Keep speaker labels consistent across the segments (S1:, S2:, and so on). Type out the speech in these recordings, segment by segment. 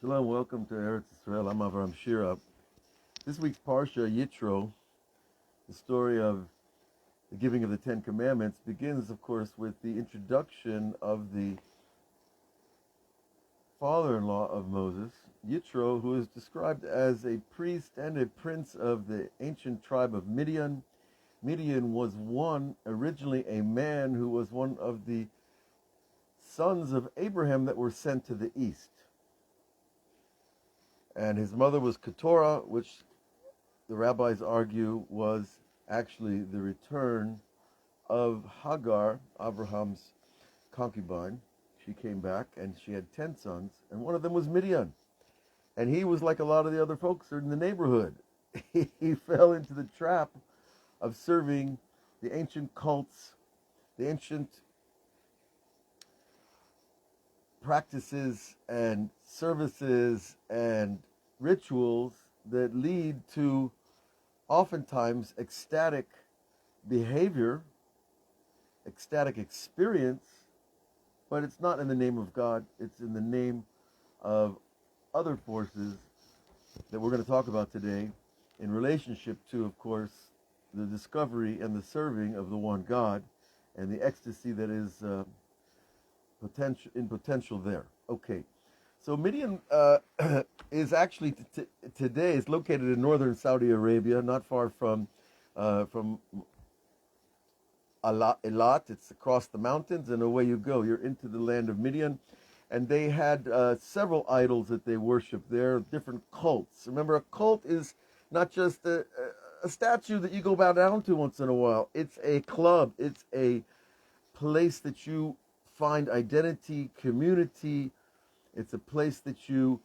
S1: Shalom, welcome to Eretz Israel. I'm Avraham Shira. This week's Parshat Yitro, the story of the giving of the Ten Commandments, begins, of course, with the introduction of the father-in-law of Moses, Yitro, who is described as a priest and a prince of the ancient tribe of Midian. Midian was originally a man who was one of the sons of Abraham that were sent to the east. And his mother was Keturah, which the rabbis argue was actually the return of Hagar, Abraham's concubine. She came back and she had 10 sons, and one of them was Midian. And he was like a lot of the other folks in the neighborhood. He fell into the trap of serving the ancient cults, the ancient practices and services and rituals that lead to oftentimes ecstatic behavior, ecstatic experience, but it's not in the name of God. It's in the name of other forces that we're going to talk about today in relationship to, of course, the discovery and the serving of the one God and the ecstasy that is potential there. Okay, so Midian is actually today is located in northern Saudi Arabia, not far from Eilat. It's across the mountains, and away you go. You're into the land of Midian, and they had several idols that they worshiped there, different cults. Remember, a cult is not just a statue that you go bow down to once in a while. It's a club. It's a place that you find identity, community. It's a place that you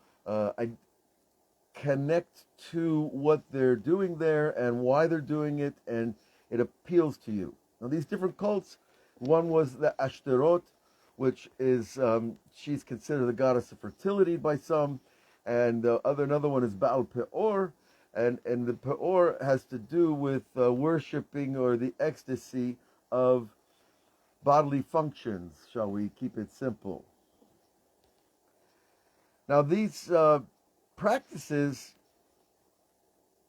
S1: connect to what they're doing there and why they're doing it, and it appeals to you. Now, these different cults, one was the Ashtaroth, which is, she's considered the goddess of fertility by some, and another one is Baal Peor, and the Peor has to do with worshiping or the ecstasy of bodily functions, shall we keep it simple. Now, these practices,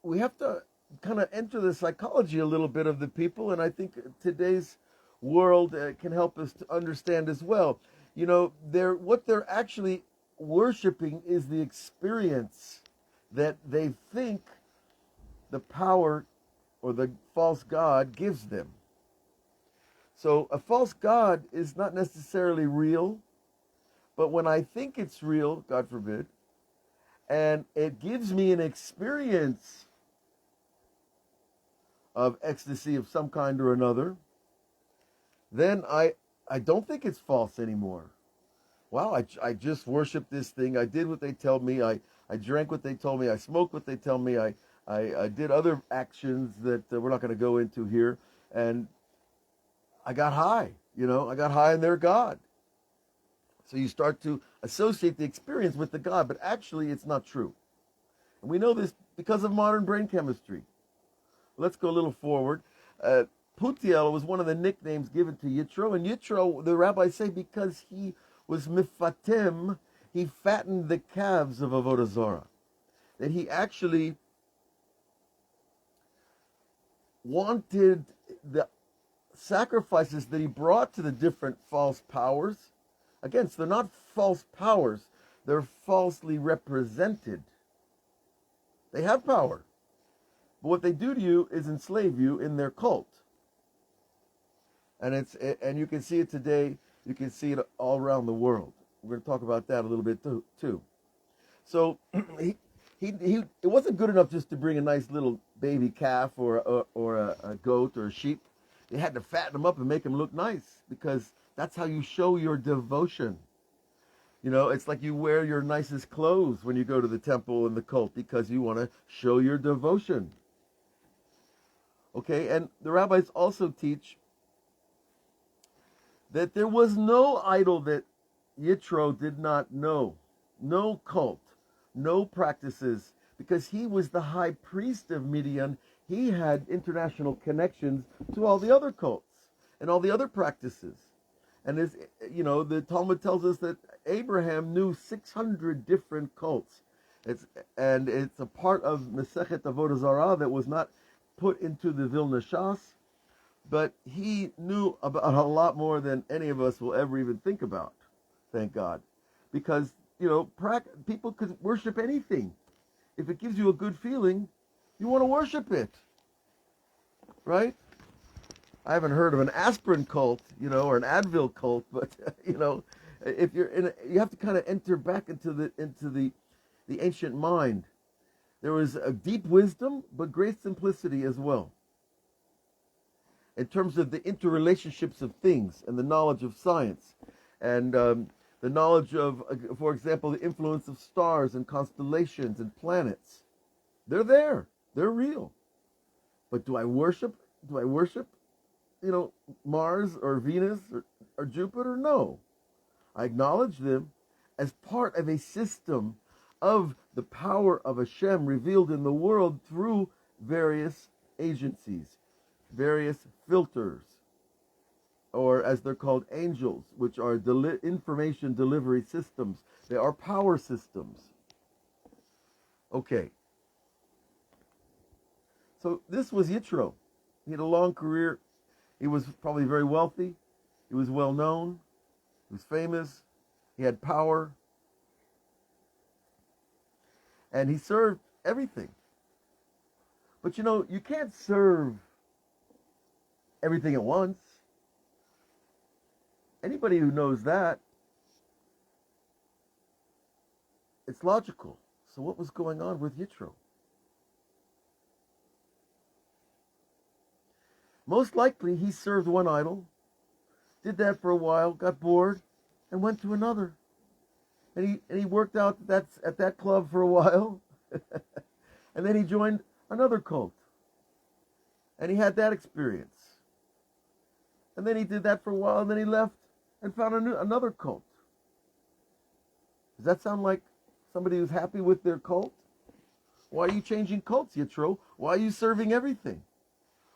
S1: we have to kind of enter the psychology a little bit of the people, and I think today's world can help us to understand as well. You know, what they're actually worshiping is the experience that they think the power or the false god gives them. So a false god is not necessarily real, but when I think it's real, God forbid, and it gives me an experience of ecstasy of some kind or another, then I don't think it's false anymore. Wow, I just worshiped this thing. I did what they tell me. I drank what they told me. I smoked what they tell me. I did other actions that we're not going to go into here. And I got high. I got high in their God. So you start to associate the experience with the God, but actually it's not true. And we know this because of modern brain chemistry. Let's go a little forward. Putiel was one of the nicknames given to Yitro, and Yitro, the rabbis say, because he was mifatim, he fattened the calves of Avodah Zarah. That he actually wanted the sacrifices that he brought to the different false powers. Again, so they're not false powers, they're falsely represented. They have power, but what they do to you is enslave you in their cult. And you can see it today. You can see it all around the world. We're going to talk about that a little bit too. So it wasn't good enough just to bring a nice little baby calf or a goat or a sheep. They had to fatten them up and make them look nice, because that's how you show your devotion. It's like you wear your nicest clothes when you go to the temple and the cult, because you want to show your devotion. Okay, and the rabbis also teach that there was no idol that Yitro did not know, no cult, no practices, because he was the high priest of Midian. He had international connections to all the other cults and all the other practices. And the Talmud tells us that Abraham knew 600 different cults. It's a part of Masechet Avodah Zarah that was not put into the Vilna Shas, but he knew about a lot more than any of us will ever even think about. Thank God, because people could worship anything. If it gives you a good feeling, you want to worship it, right? I haven't heard of an aspirin cult, or an Advil cult, but if you're you have to kind of enter back into the ancient mind. There was a deep wisdom, but great simplicity as well. In terms of the interrelationships of things and the knowledge of science, and the knowledge of, for example, the influence of stars and constellations and planets. They're there. They're real. But do I worship? Mars or Venus or Jupiter? No. I acknowledge them as part of a system of the power of Hashem revealed in the world through various agencies, various filters, or as they're called, angels, which are information delivery systems. They are power systems. Okay. So this was Yitro. He had a long career. He was probably very wealthy. He was well known. He was famous. He had power. And he served everything. But you can't serve everything at once. Anybody who knows that, it's logical. So what was going on with Yitro? Most likely he served one idol, did that for a while, got bored, and went to another. And he worked out at that club for a while, and then he joined another cult. And he had that experience. And then he did that for a while, and then he left and found another cult. Does that sound like somebody who's happy with their cult? Why are you changing cults, Yitro? Why are you serving everything?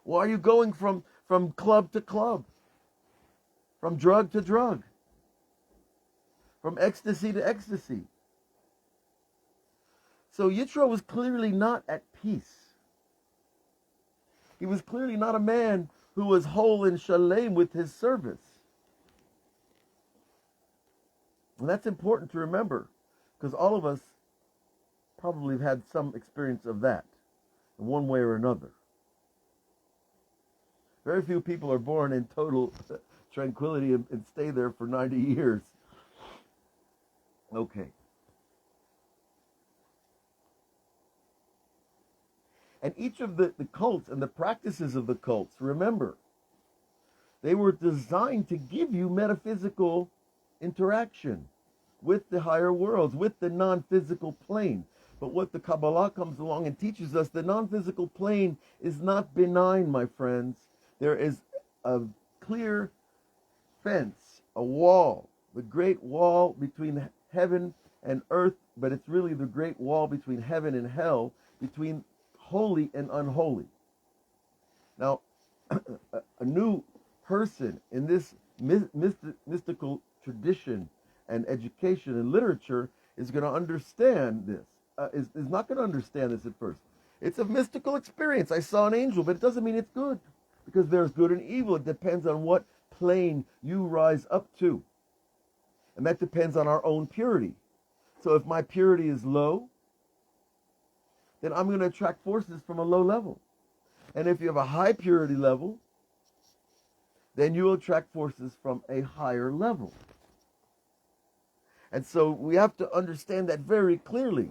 S1: Why are you going from club to club? From drug to drug? From ecstasy to ecstasy? So Yitro was clearly not at peace. He was clearly not a man who was whole and shalem with his service. And that's important to remember, because all of us probably have had some experience of that in one way or another. Very few people are born in total tranquility and stay there for 90 years. Okay. And each of the cults and the practices of the cults, remember, they were designed to give you metaphysical interaction with the higher worlds, with the non-physical plane. But what the Kabbalah comes along and teaches us, the non-physical plane is not benign, my friends. There is a clear fence, a wall, the great wall between heaven and earth, but it's really the great wall between heaven and hell, between holy and unholy. Now, a new person in this mystical tradition and education and literature is going to understand this, is not going to understand this at first. It's a mystical experience. I saw an angel, but it doesn't mean it's good, because there's good and evil. It depends on what plane you rise up to. And that depends on our own purity. So if my purity is low, then I'm going to attract forces from a low level. And if you have a high purity level, then you will attract forces from a higher level. And so we have to understand that very clearly.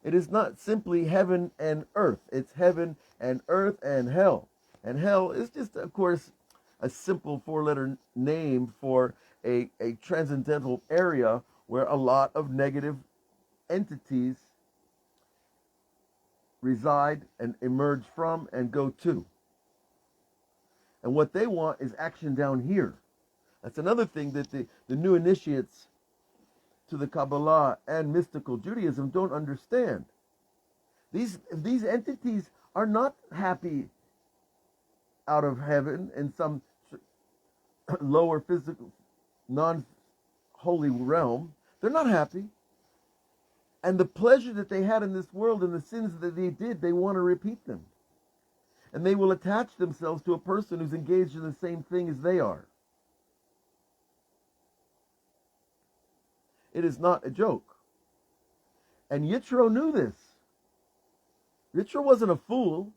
S1: It is not simply heaven and earth. It's heaven and earth and hell. And hell is just, of course, a simple four-letter name for a transcendental area where a lot of negative entities reside and emerge from and go to. And what they want is action down here. That's another thing that the new initiates to the Kabbalah and mystical Judaism don't understand. These entities are not happy out of heaven in some lower physical, non-holy holy realm, they're not happy. And the pleasure that they had in this world and the sins that they did, they want to repeat them. And they will attach themselves to a person who's engaged in the same thing as they are. It is not a joke. And Yitro knew this. Yitro wasn't a fool,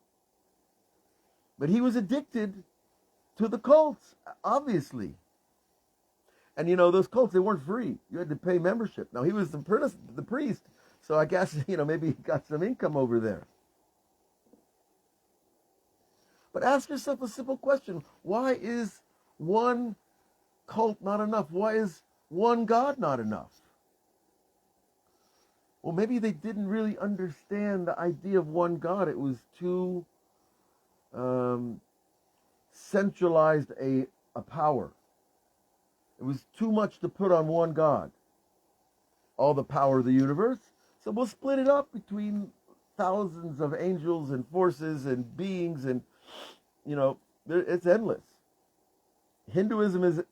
S1: but he was addicted to the cults, obviously. And you know, those cults, they weren't free. You had to pay membership. Now, he was the priest, so I guess, you know, maybe he got some income over there. But ask yourself a simple question. Why is one cult not enough? Why is one God not enough? Well, maybe they didn't really understand the idea of one God. It was too centralized a power. It was too much to put on one God. All the power of the universe. So we'll split it up between thousands of angels and forces and beings, and, you know, it's endless. Hinduism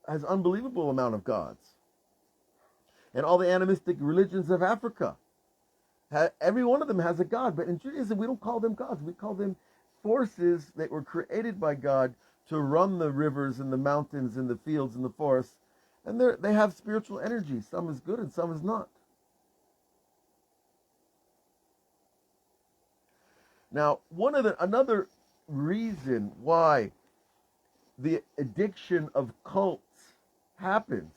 S1: has unbelievable amount of gods. And all the animistic religions of Africa, every one of them has a god. But in Judaism, we don't call them gods. We call them forces that were created by God to run the rivers and the mountains and the fields and the forests. And they have spiritual energy. Some is good and some is not. Now, another reason why the addiction of cults happens.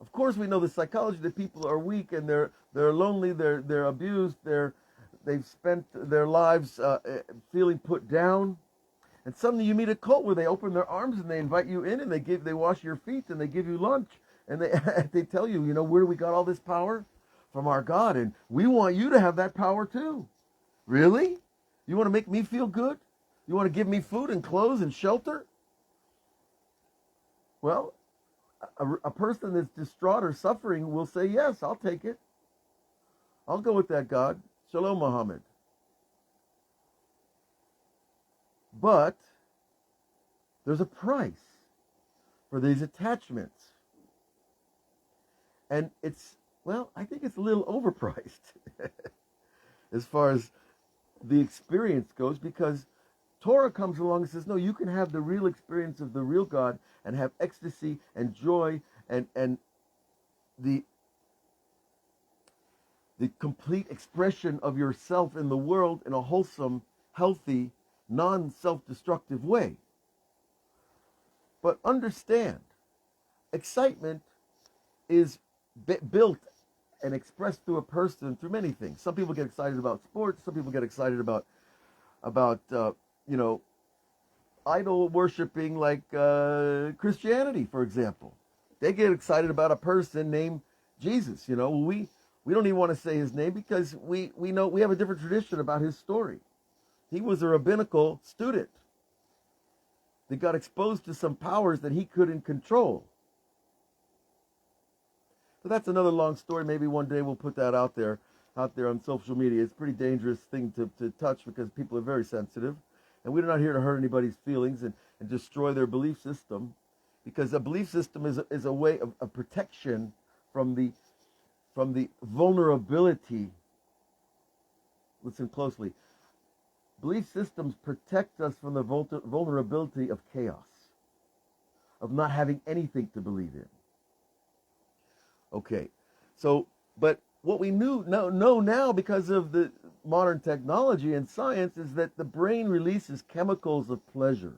S1: Of course, we know the psychology that people are weak and they're lonely, they're abused, they've spent their lives feeling put down. And suddenly you meet a cult where they open their arms and they invite you in and they wash your feet and they give you lunch and they tell you, you know, where we got all this power? From our God, and we want you to have that power too. Really? You want to make me feel good? You want to give me food and clothes and shelter? Well, a person that's distraught or suffering will say, yes, I'll take it. I'll go with that God. Shalom, Muhammad. But there's a price for these attachments. And I think it's a little overpriced as far as the experience goes, because Torah comes along and says, no, you can have the real experience of the real God and have ecstasy and joy and the complete expression of yourself in the world in a wholesome, healthy, non-self-destructive way. But understand, excitement is built and expressed through a person through many things. Some people get excited about sports. Some people get excited about idol worshiping, like Christianity, for example. They get excited about a person named Jesus. You know, we don't even want to say his name because we know we have a different tradition about his story. He was a rabbinical student that got exposed to some powers that he couldn't control. But that's another long story. Maybe one day we'll put that out there on social media. It's a pretty dangerous thing to touch because people are very sensitive. And we're not here to hurt anybody's feelings and destroy their belief system, because a belief system is a way of protection from the vulnerability. Listen closely. Belief systems protect us from the vulnerability of chaos, of not having anything to believe in. Okay, so, but what we know now because of the modern technology and science is that the brain releases chemicals of pleasure.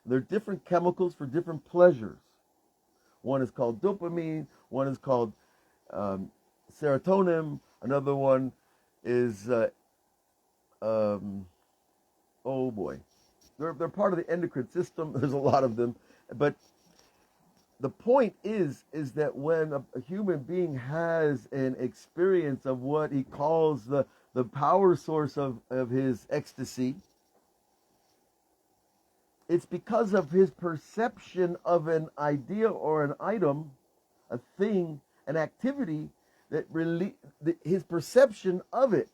S1: There are different chemicals for different pleasures. One is called dopamine, one is called serotonin, another one is, oh boy, they're part of the endocrine system. There's a lot of them, but the point is that when a human being has an experience of what he calls the power source of his ecstasy, it's because of his perception of an idea or an item, a thing, an activity, that his perception of it.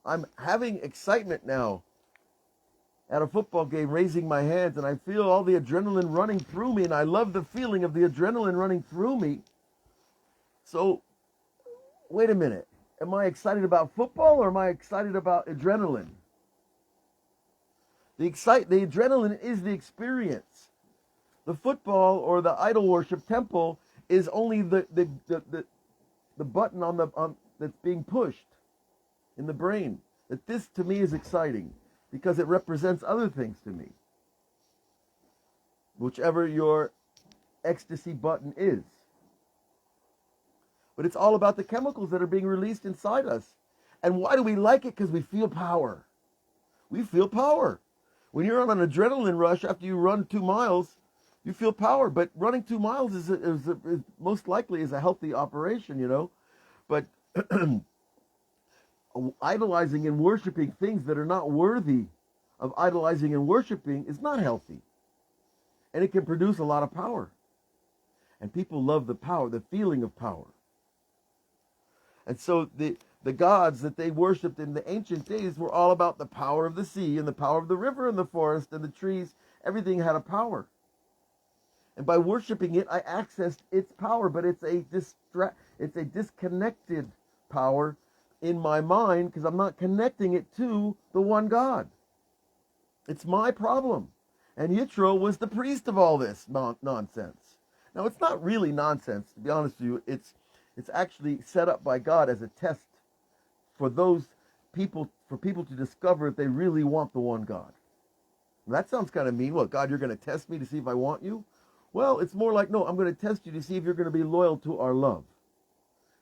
S1: I'm having excitement now at a football game raising my hands, and I feel all the adrenaline running through me, and I love the feeling of the adrenaline running through me. So, wait a minute. Am I excited about football, or am I excited about adrenaline? The adrenaline is the experience. The football or the idol worship temple is only the button that's being pushed in the brain. That this to me is exciting because it represents other things to me. Whichever your ecstasy button is. But it's all about the chemicals that are being released inside us. And why do we like it? Because we feel power. We feel power. When you're on an adrenaline rush after you run 2 miles, you feel power. But running 2 miles is most likely is a healthy operation, you know. But idolizing and worshiping things that are not worthy of idolizing and worshiping is not healthy. And it can produce a lot of power. And people love the power, the feeling of power. And so the gods that they worshipped in the ancient days were all about the power of the sea and the power of the river and the forest and the trees. Everything had a power. And by worshiping it, I accessed its power, but it's a disconnected power in my mind because I'm not connecting it to the one God. It's my problem. And Yitro was the priest of all this nonsense. Now, it's not really nonsense, to be honest with you. It's actually set up by God as a test for people to discover if they really want the one God. That sounds kind of mean. Well, God, you're going to test me to see if I want you? Well, it's more like, no, I'm going to test you to see if you're going to be loyal to our love.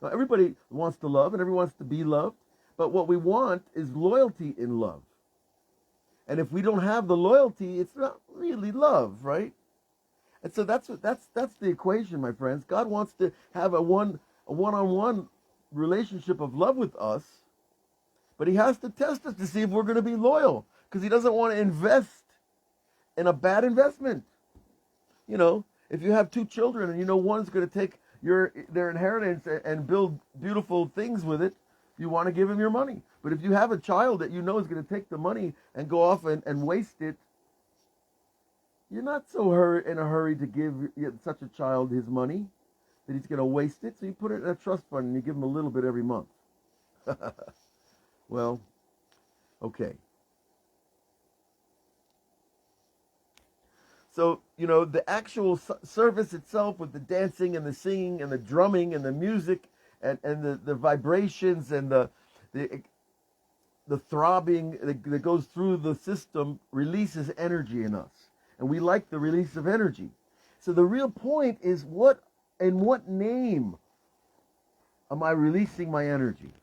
S1: Now, everybody wants to love and everyone wants to be loved, but what we want is loyalty in love. And if we don't have the loyalty, it's not really love, right? And so that's the equation, my friends. God wants to have a one-on-one relationship of love with us, but he has to test us to see if we're going to be loyal, because he doesn't want to invest in a bad investment. You know, if you have 2 children and you know one's going to take their inheritance and build beautiful things with it, you want to give him your money. But if you have a child that you know is going to take the money and go off and waste it, you're not so in a hurry to give such a child his money that he's going to waste it. So you put it in a trust fund and you give him a little bit every month. Well, okay. So, you know, the actual service itself with the dancing and the singing and the drumming and the music and the vibrations and the throbbing that goes through the system releases energy in us. And we like the release of energy. So the real point is in what name am I releasing my energy?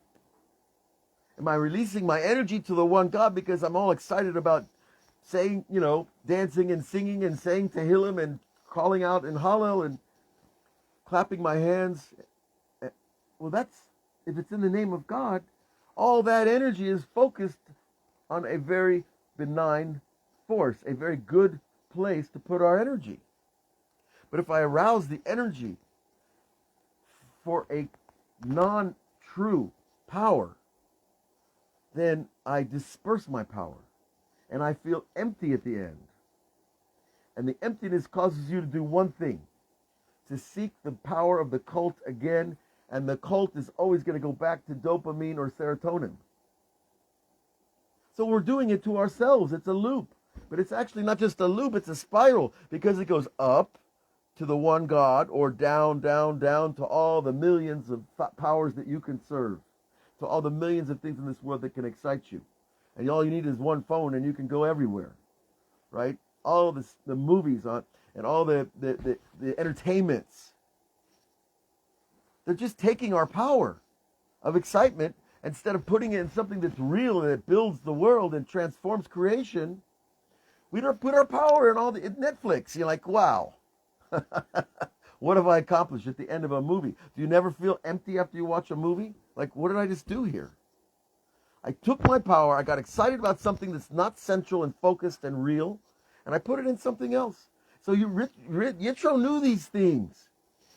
S1: Am I releasing my energy to the one God because I'm all excited about saying, you know, dancing and singing and saying Tehillim and calling out in Hallel and clapping my hands? Well, if it's in the name of God, all that energy is focused on a very benign force, a very good place to put our energy. But if I arouse the energy for a non-true power, then I disperse my power and I feel empty at the end. And the emptiness causes you to do one thing, to seek the power of the cult again, and the cult is always going to go back to dopamine or serotonin. So we're doing it to ourselves. It's a loop. But it's actually not just a loop, it's a spiral, because it goes up to the one God or down, down, down to all the millions of powers that you can serve, to all the millions of things in this world that can excite you. And all you need is one phone and you can go everywhere, right? All the movies on and all the entertainments. They're just taking our power of excitement instead of putting it in something that's real and that builds the world and transforms creation. We don't put our power in in Netflix. You're like, wow, what have I accomplished at the end of a movie? Do you never feel empty after you watch a movie? Like, what did I just do here? I took my power, I got excited about something that's not central and focused and real, and I put it in something else. So Yitro knew these things,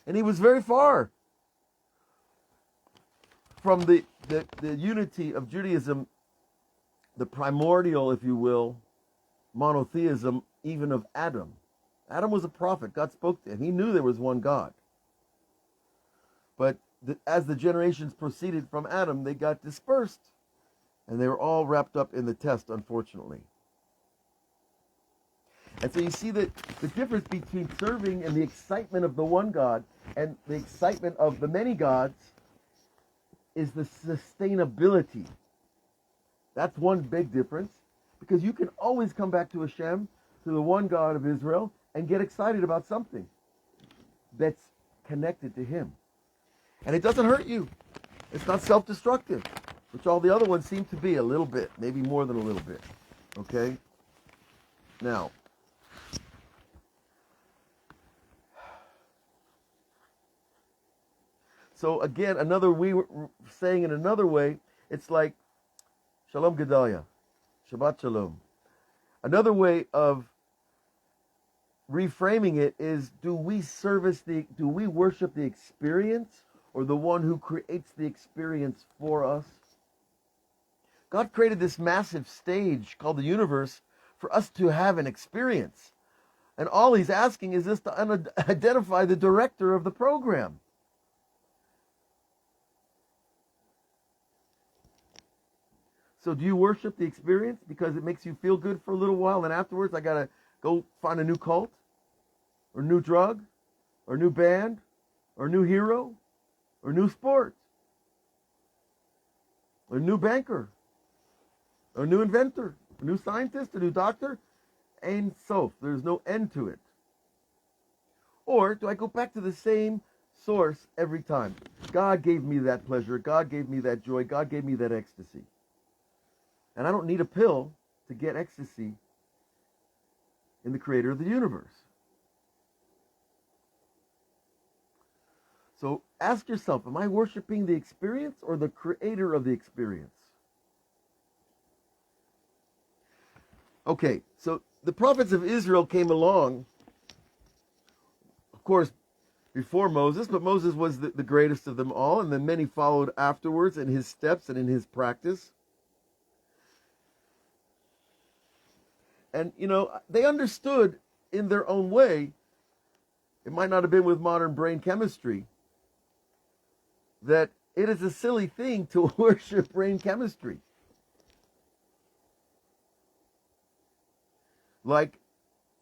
S1: and he was very far from the unity of Judaism, the primordial, if you will, monotheism even of Adam. Adam was a prophet. God spoke to him. He knew there was one God. But as the generations proceeded from Adam, they got dispersed. And they were all wrapped up in the test, unfortunately. And so you see that the difference between serving and the excitement of the one God and the excitement of the many gods is the sustainability. That's one big difference, because you can always come back to Hashem, to the one God of Israel, and get excited about something that's connected to Him. And it doesn't hurt you. It's not self-destructive, which all the other ones seem to be a little bit, maybe more than a little bit. Okay? Now, so again, saying in another way, it's like, Shalom Gedalia, Shabbat Shalom. Another way of reframing it is, do we worship the experience or the one who creates the experience for us? God created this massive stage called the universe for us to have an experience. And all He's asking is us to identify the director of the program. So do you worship the experience because it makes you feel good for a little while, and afterwards I got to go find a new cult, or new drug, or new band, or new hero, or new sport, or new banker, or new inventor, a new scientist, a new doctor? Ein sof. There's no end to it. Or do I go back to the same source every time? God gave me that pleasure. God gave me that joy. God gave me that ecstasy. And I don't need a pill to get ecstasy in the creator of the universe. So ask yourself, am I worshiping the experience or the creator of the experience? Okay, so the prophets of Israel came along, of course, before Moses, but Moses was the greatest of them all, and then many followed afterwards in his steps and in his practice. And, they understood in their own way, it might not have been with modern brain chemistry, that it is a silly thing to worship brain chemistry. Like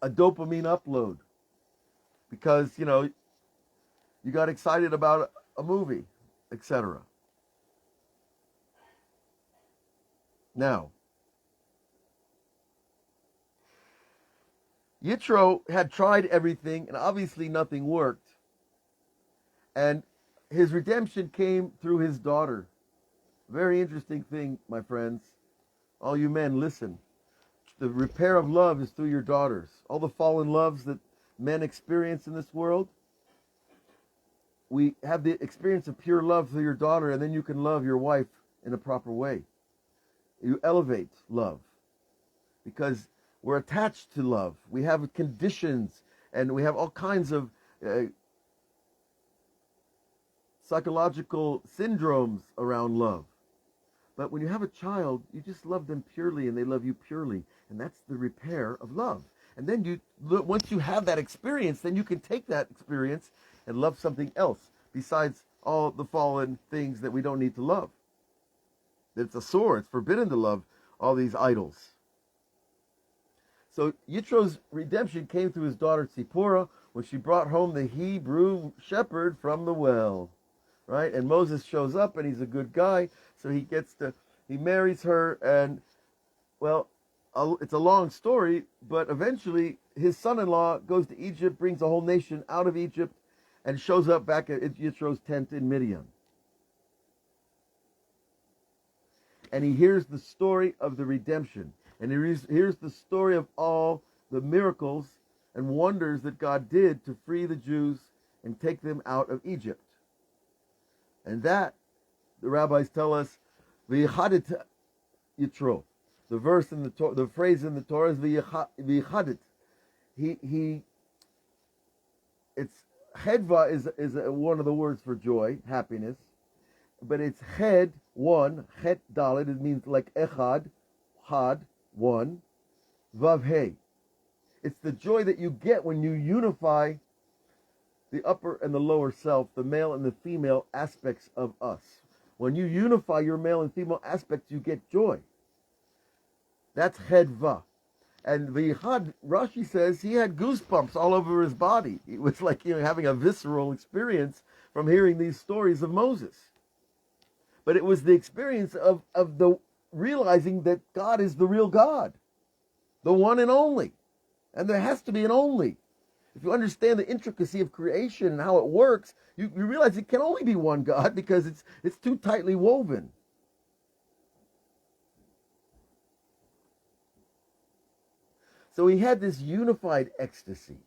S1: a dopamine upload. Because, you got excited about a movie, etc. Now, Yitro had tried everything, and obviously nothing worked. And his redemption came through his daughter. Very interesting thing, my friends. All you men, listen. The repair of love is through your daughters. All the fallen loves that men experience in this world, we have the experience of pure love through your daughter, and then you can love your wife in a proper way. You elevate love. Because we're attached to love. We have conditions, and we have all kinds of psychological syndromes around love. But when you have a child, you just love them purely, and they love you purely. And that's the repair of love. And then once you have that experience, then you can take that experience and love something else besides all the fallen things that we don't need to love. It's a sore. It's forbidden to love all these idols. So Yitro's redemption came through his daughter Tzipporah when she brought home the Hebrew shepherd from the well, right? And Moses shows up, and he's a good guy, so he marries her, and, well, it's a long story, but eventually his son-in-law goes to Egypt, brings the whole nation out of Egypt, and shows up back at Yitro's tent in Midian. And he hears the story of the redemption. And here's the story of all the miracles and wonders that God did to free the Jews and take them out of Egypt. And that, the rabbis tell us, v'yichadet Yitro. The verse in the phrase in the Torah is v'yichadet. It's chedva is one of the words for joy, happiness, but it's one, chet dalet. It means like echad, had, one, Vav Hey. It's the joy that you get when you unify the upper and the lower self, the male and the female aspects of us. When you unify your male and female aspects, you get joy. That's Hedva. And Vihad, Rashi says he had goosebumps all over his body. It was like, having a visceral experience from hearing these stories of Moses. But it was the experience of the realizing that God is the real God, the one and only. And there has to be an only. If you understand the intricacy of creation and how it works, you realize it can only be one God because it's too tightly woven. So he had this unified ecstasy.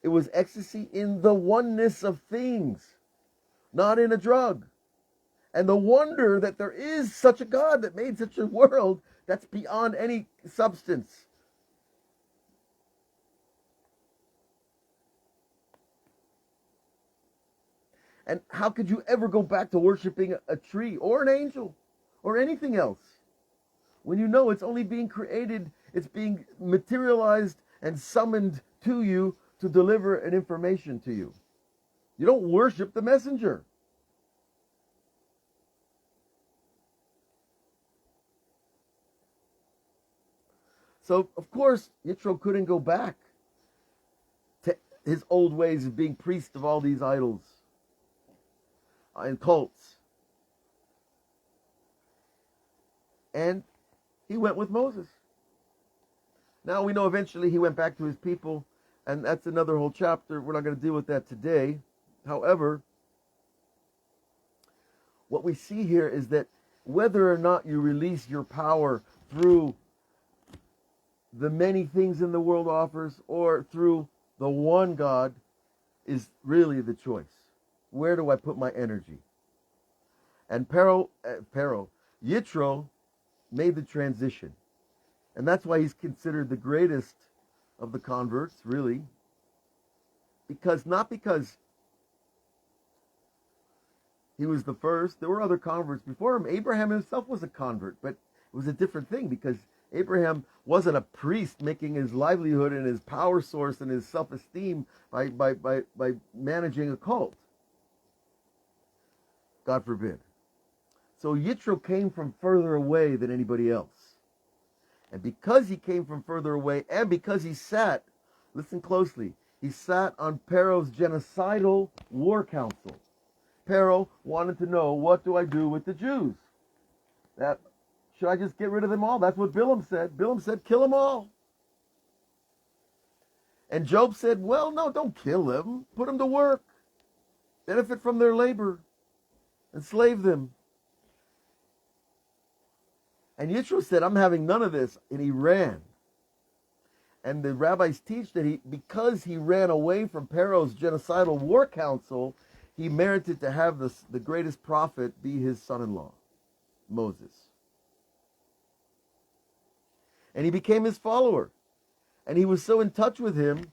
S1: It was ecstasy in the oneness of things, not in a drug. And the wonder that there is such a God that made such a world that's beyond any substance. And how could you ever go back to worshiping a tree or an angel or anything else when you know it's only being created, it's being materialized and summoned to you to deliver an information to you? You don't worship the messenger. So, of course, Yitro couldn't go back to his old ways of being priest of all these idols and cults. And he went with Moses. Now we know eventually he went back to his people, and that's another whole chapter. We're not going to deal with that today. However, what we see here is that whether or not you release your power through the many things in the world offers or through the one God is really the choice. Where do I put my energy? And Yitro made the transition. And that's why he's considered the greatest of the converts, really. Not because he was the first. There were other converts before him. Abraham himself was a convert, but it was a different thing because Abraham wasn't a priest making his livelihood and his power source and his self-esteem by managing a cult. God forbid. So Yitro came from further away than anybody else. And because he came from further away, and because he sat, listen closely, he sat on Pharaoh's genocidal war council. Pharaoh wanted to know, what do I do with the Jews? Should I just get rid of them all? That's what Bilam said. Bilam said, kill them all. And Job said, well, no, don't kill them. Put them to work. Benefit from their labor. Enslave them. And Yitro said, I'm having none of this. And he ran. And the rabbis teach that because he ran away from Pharaoh's genocidal war council, he merited to have the greatest prophet be his son-in-law, Moses. And he became his follower. And he was so in touch with him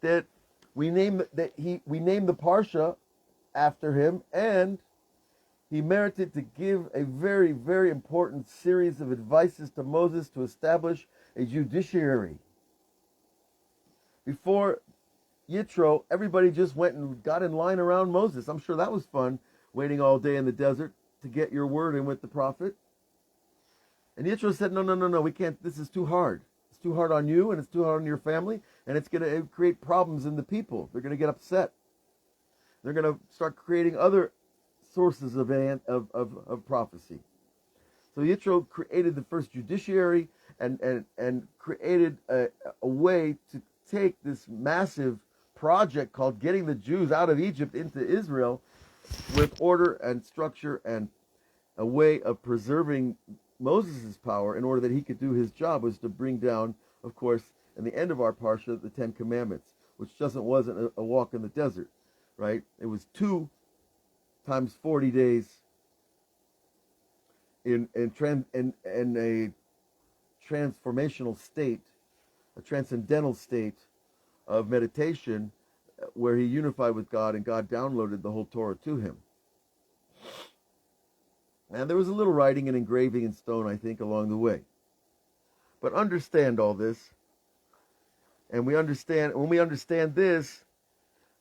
S1: that we named the Parsha after him, and he merited to give a very, very important series of advices to Moses to establish a judiciary. Before Yitro, everybody just went and got in line around Moses. I'm sure that was fun, waiting all day in the desert to get your word in with the prophet. And Yitro said, no, we can't, this is too hard. It's too hard on you, and it's too hard on your family, and it's going to create problems in the people. They're going to get upset. They're going to start creating other sources of prophecy. So Yitro created the first judiciary and created a way to take this massive project called getting the Jews out of Egypt into Israel with order and structure and a way of preserving Moses' power in order that he could do his job, was to bring down, of course, in the end of our Parsha, the 10 Commandments, which wasn't a walk in the desert, right? It was 2 times 40 days in a transformational state, a transcendental state of meditation where he unified with God and God downloaded the whole Torah to him. And there was a little writing and engraving in stone, I think, along the way. But understand all this. And when we understand this,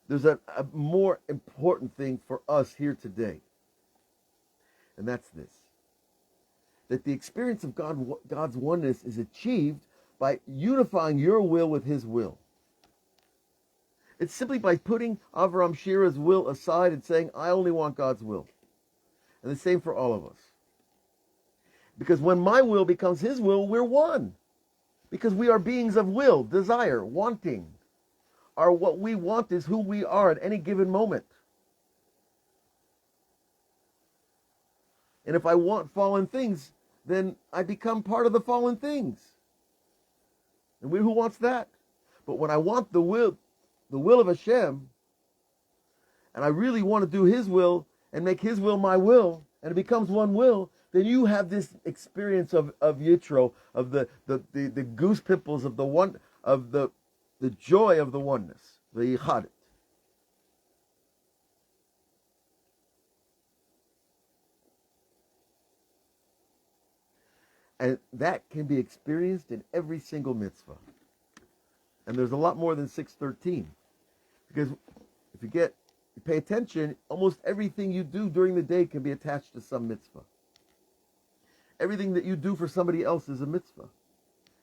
S1: there's a more important thing for us here today. And that's this. That the experience of God's oneness is achieved by unifying your will with his will. It's simply by putting Avraham Shira's will aside and saying, I only want God's will. And the same for all of us. Because when my will becomes his will, we're one. Because we are beings of will, desire, wanting. What we want is who we are at any given moment. And if I want fallen things, then I become part of the fallen things. And who wants that? But when I want the will of Hashem, and I really want to do his will and make his will my will, and it becomes one will, then you have this experience of Yitro, of the goose pimples of the joy of the oneness, the yichadit. And that can be experienced in every single mitzvah. And there's a lot more than 613. Because if you pay attention, almost everything you do during the day can be attached to some mitzvah. Everything that you do for somebody else is a mitzvah,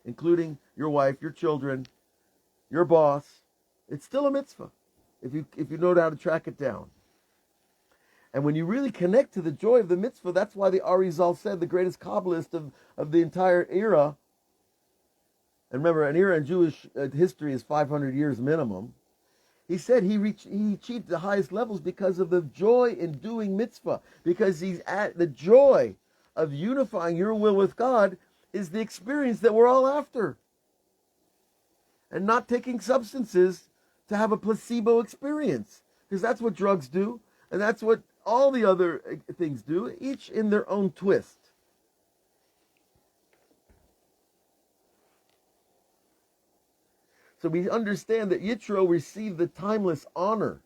S1: including your wife, your children, your boss. It's still a mitzvah if you know how to track it down. And when you really connect to the joy of the mitzvah, that's why the Arizal said, the greatest Kabbalist of the entire era, and remember, an era in Jewish history is 500 years minimum. He said he achieved the highest levels because of the joy in doing mitzvah, because he's at the joy of unifying your will with God is the experience that we're all after. And not taking substances to have a placebo experience, because that's what drugs do, and that's what all the other things do, each in their own twist. So we understand that Yitro received the timeless honor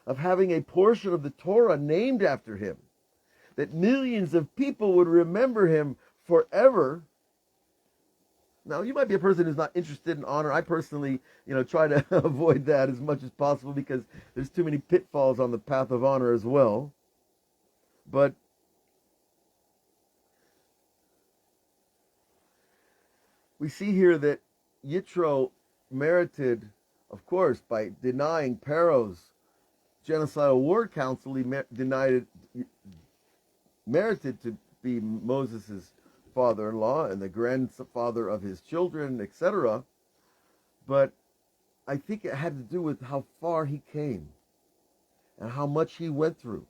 S1: of having a portion of the Torah named after him, that millions of people would remember him forever. Now, you might be a person who's not interested in honor. I personally, try to avoid that as much as possible because there's too many pitfalls on the path of honor as well. But we see here that Yitro merited, of course, by denying Pharaoh's genocidal war council, he merited to be Moses' father-in-law and the grandfather of his children, etc. But I think it had to do with how far he came and how much he went through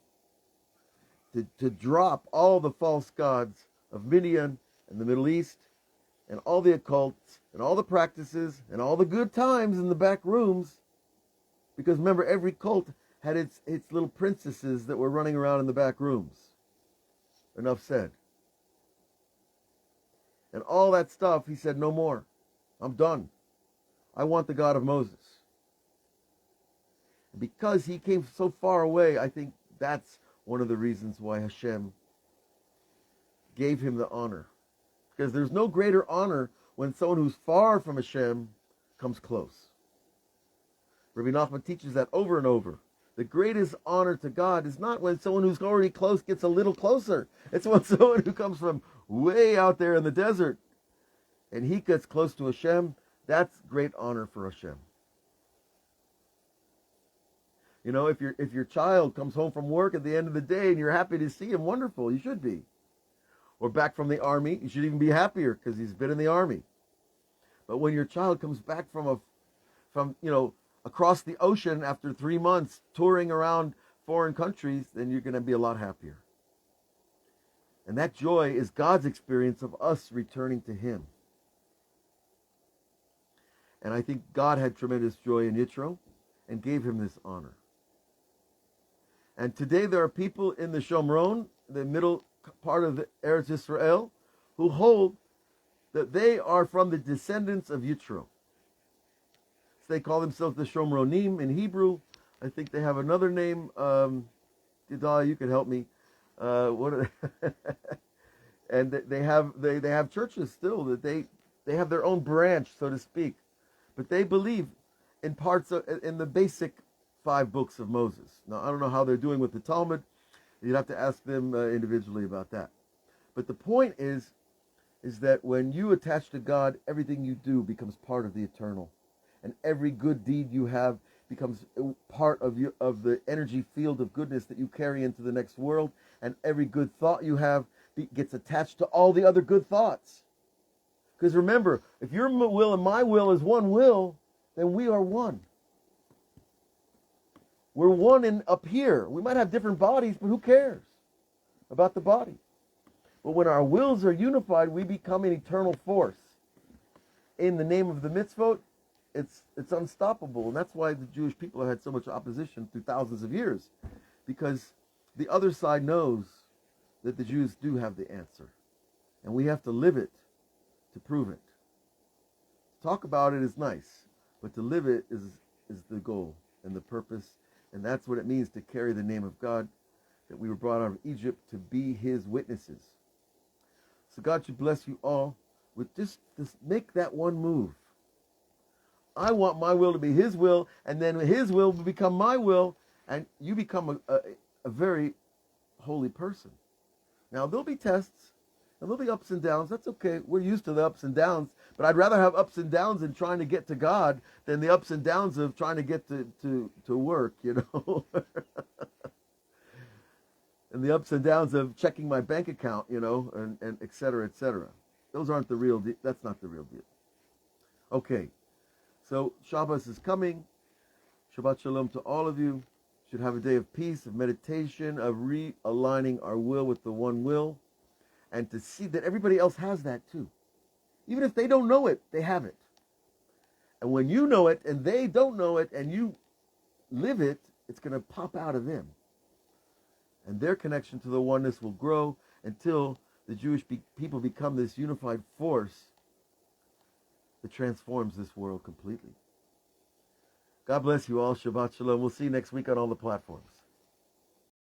S1: to drop all the false gods of Midian and the Middle East and all the occults and all the practices and all the good times in the back rooms. Because remember, every cult had its little princesses that were running around in the back rooms. Enough said. And all that stuff, he said, no more. I'm done. I want the God of Moses. Because he came so far away, I think that's one of the reasons why Hashem gave him the honor. Because there's no greater honor when someone who's far from Hashem comes close. Rabbi Nachman teaches that over and over. The greatest honor to God is not when someone who's already close gets a little closer. It's when someone who comes from way out there in the desert and he gets close to Hashem. That's great honor for Hashem. If your child comes home from work at the end of the day and you're happy to see him, wonderful, you should be. Or back from the army, you should even be happier because he's been in the army. But when your child comes back from across the ocean after 3 months touring around foreign countries, then you're going to be a lot happier. And that joy is God's experience of us returning to him. And I think God had tremendous joy in Yitro and gave him this honor. And today there are people in the Shomron, the middle part of the Eretz Israel, who hold that they are from the descendants of Yitro. So they call themselves the Shomronim in Hebrew. I think they have another name. Gedalia, you could help me. And they have churches still that they have their own branch, so to speak. But they believe in parts of, in the basic 5 books of Moses. Now, I don't know how they're doing with the Talmud. You'd have to ask them individually about that. But the point is that when you attach to God, everything you do becomes part of the eternal. And every good deed you have becomes part of the energy field of goodness that you carry into the next world. And every good thought you have gets attached to all the other good thoughts. Because remember, if your will and my will is one will, then we are one. We're one up here. We might have different bodies, but who cares about the body? But when our wills are unified, we become an eternal force. In the name of the mitzvot, it's unstoppable. And that's why the Jewish people have had so much opposition through thousands of years. Because the other side knows that the Jews do have the answer. And we have to live it to prove it. Talk about it is nice, but to live it is the goal and the purpose. And that's what it means to carry the name of God, that we were brought out of Egypt to be his witnesses. So God should bless you all with just make that one move. I want my will to be his will, and then his will will become my will, and you become a very holy person. Now, there'll be tests, and there'll be ups and downs. That's okay. We're used to the ups and downs, but I'd rather have ups and downs in trying to get to God than the ups and downs of trying to get to work, you know. And the ups and downs of checking my bank account, you know, and et cetera, et cetera. Those aren't the real deal. That's not the real deal. Okay, so Shabbos is coming. Shabbat Shalom to all of you. Should have a day of peace, of meditation, of realigning our will with the one will, and to see that everybody else has that too. Even if they don't know it, they have it. And when you know it and they don't know it and you live it, it's going to pop out of them. And their connection to the oneness will grow until the Jewish people become this unified force that transforms this world completely. God bless you all. Shabbat Shalom. We'll see you next week on all the platforms.